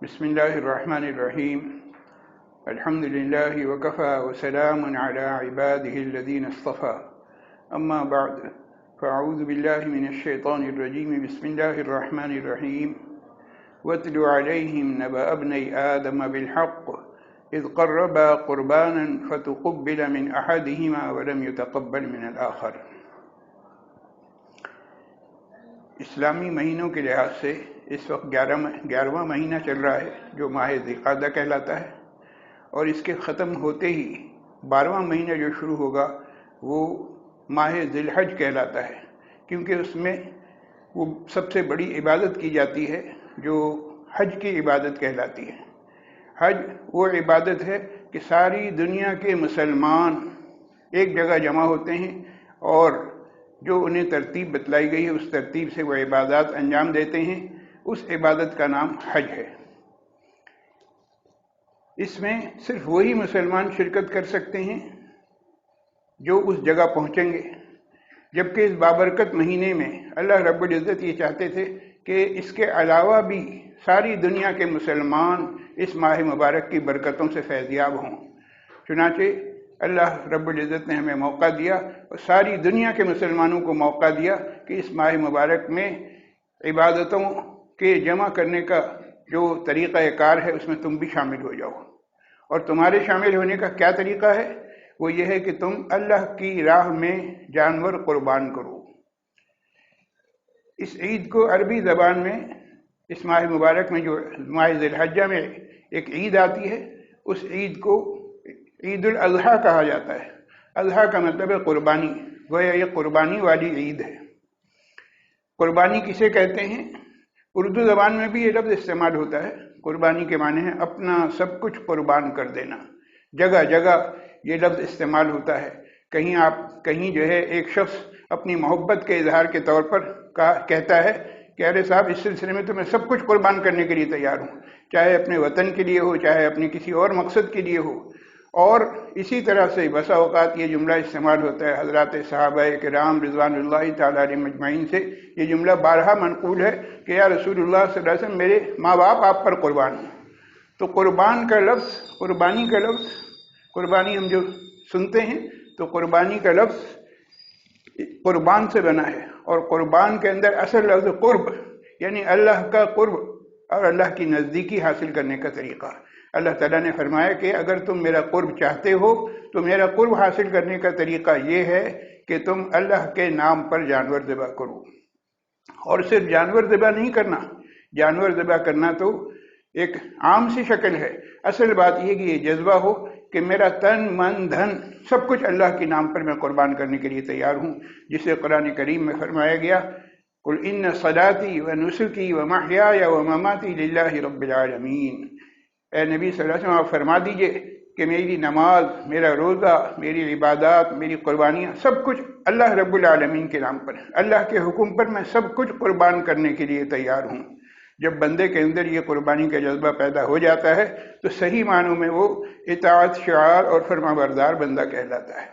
بسم اللہ الرحمن الرحیم الحمد للہ وکفی وسلام علی عبادہ الذین اصطفی اما بعد فاعوذ باللہ من الشیطان الرجیم بسم اللہ الرحمن الرحیم واتل علیہم نبأ ابنی آدم بالحق اذ قربا قربانا فتقبل من احدہما ولم يتقبل من الآخر۔ اسلامی مہینوں کے لحاظ سے اس وقت 11واں مہینہ چل رہا ہے جو ماہ ذی القعدہ کہلاتا ہے، اور اس کے ختم ہوتے ہی 12واں مہینہ جو شروع ہوگا وہ ماہ ذی الحج کہلاتا ہے، کیونکہ اس میں وہ سب سے بڑی عبادت کی جاتی ہے جو حج کی عبادت کہلاتی ہے۔ حج وہ عبادت ہے کہ ساری دنیا کے مسلمان ایک جگہ جمع ہوتے ہیں اور جو انہیں ترتیب بتلائی گئی ہے اس ترتیب سے وہ عبادات انجام دیتے ہیں، اس عبادت کا نام حج ہے۔ اس میں صرف وہی مسلمان شرکت کر سکتے ہیں جو اس جگہ پہنچیں گے، جبکہ اس بابرکت مہینے میں اللہ رب العزت یہ چاہتے تھے کہ اس کے علاوہ بھی ساری دنیا کے مسلمان اس ماہ مبارک کی برکتوں سے فیضیاب ہوں۔ چنانچہ اللہ رب العزت نے ہمیں موقع دیا اور ساری دنیا کے مسلمانوں کو موقع دیا کہ اس ماہ مبارک میں عبادتوں کے جمع کرنے کا جو طریقہ کار ہے اس میں تم بھی شامل ہو جاؤ۔ اور تمہارے شامل ہونے کا کیا طریقہ ہے؟ وہ یہ ہے کہ تم اللہ کی راہ میں جانور قربان کرو۔ اس عید کو عربی زبان میں اس ماہ مبارک میں جو ماہ ذی الحجہ میں ایک عید آتی ہے، اس عید کو عید الاضحیٰ کہا جاتا ہے۔ اضحیٰ کا مطلب ہے قربانی، گویا یہ قربانی والی عید ہے۔ قربانی کسے کہتے ہیں؟ اردو زبان میں بھی یہ لفظ استعمال ہوتا ہے۔ قربانی کے معنی ہے اپنا سب کچھ قربان کر دینا۔ جگہ جگہ یہ لفظ استعمال ہوتا ہے۔ کہیں جو ہے ایک شخص اپنی محبت کے اظہار کے طور پر کہتا ہے کہ ارے صاحب اس سلسلے میں تو میں سب کچھ قربان کرنے کے لیے تیار ہوں، چاہے اپنے وطن کے لیے ہو، چاہے اپنے کسی اور مقصد کے لیے ہو۔ اور اسی طرح سے بسا اوقات یہ جملہ استعمال ہوتا ہے حضرات صحابہ کرام رضوان اللہ تعالیٰ علیہ مجمعین سے۔ یہ جملہ بارہا منقول ہے کہ یا رسول اللہ صلی اللہ علیہ وسلم میرے ماں باپ آپ پر قربان ہیں۔ تو قربانی کا لفظ قربانی ہم جو سنتے ہیں تو قربانی کا لفظ قربان سے بنا ہے، اور قربان کے اندر اصل لفظ قرب، یعنی اللہ کا قرب اور اللہ کی نزدیکی حاصل کرنے کا طریقہ۔ اللہ تعالیٰ نے فرمایا کہ اگر تم میرا قرب چاہتے ہو تو میرا قرب حاصل کرنے کا طریقہ یہ ہے کہ تم اللہ کے نام پر جانور ذبح کرو۔ اور صرف جانور ذبح نہیں کرنا، جانور ذبح کرنا تو ایک عام سی شکل ہے، اصل بات یہ کہ یہ جذبہ ہو کہ میرا تن من دھن سب کچھ اللہ کے نام پر میں قربان کرنے کے لیے تیار ہوں، جسے قرآن کریم میں فرمایا گیا قل ان صلاتی و نسکی و محیای و مماتی للہ رب العالمین۔ اے نبی صلی اللہ علیہ وسلم آپ فرما دیجئے کہ میری نماز، میرا روزہ، میری عبادات، میری قربانیاں سب کچھ اللہ رب العالمین کے نام پر، اللہ کے حکم پر میں سب کچھ قربان کرنے کے لیے تیار ہوں۔ جب بندے کے اندر یہ قربانی کا جذبہ پیدا ہو جاتا ہے تو صحیح معنوں میں وہ اطاعت شعار اور فرما بردار بندہ کہلاتا ہے۔